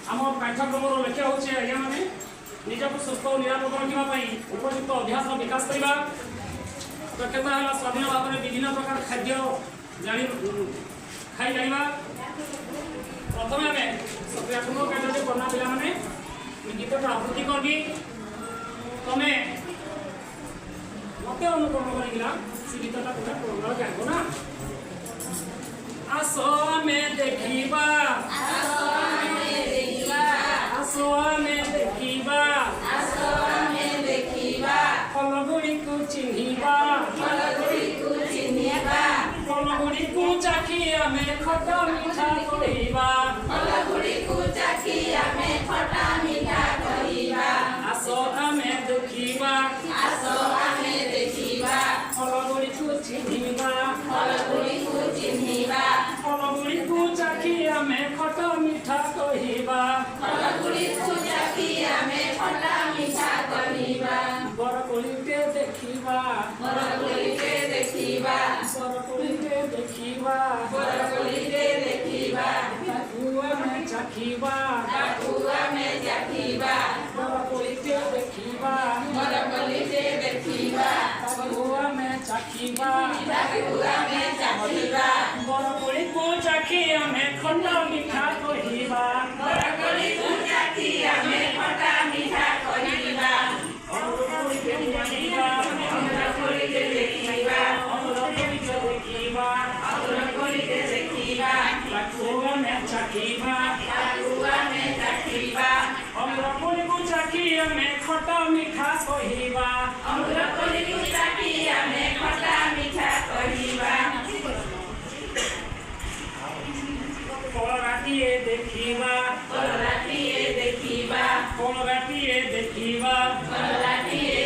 आम पाठ्यक्रम लक्ष्य हूँ आज्ञा मैंने निजक सुस्थ और निरापद रखा उपयुक्त अभ्यास विकास करवा दक्षता है स्वाधीन भाव में विभिन्न प्रकार खाद्य जानी खाई जाना प्रथम आम सक्रियात्मक कार्य करना पे गीतटा आवृत्ति करबी तमें मत अनुकरण करा से गीतटा पूरा गाइब ना आसो में देखिबा फलगुड़ी को चिन्हिबा फलगुड़ी को चाखी आमे खटा मीठा कहिबा आसो आमे देखिबा फलगुड़ी को चिन्हिबा फलगुड़ी को चाखी आमे खटा मीठा कहिबा बरकोलीटे देखिबा ताकुआ में चाखिबा बरकोलीटे देखिबा ताकुआ में चाखिबा बरकोली को चाखी हमें खट्टा मीठा कहिबा खट्टा मीठा कहिबा कोलराटिए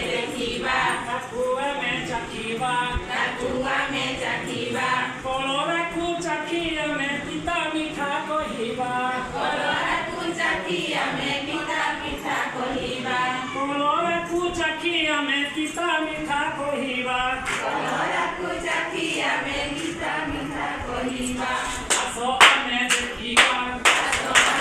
देखिबा ताकुआ में चाखिबा कोलरा को चाखी हमें पिता मीठा कहिबा कोलरा को चाखी हमें पिता मीठा कहिबा आसो आमे देखिबा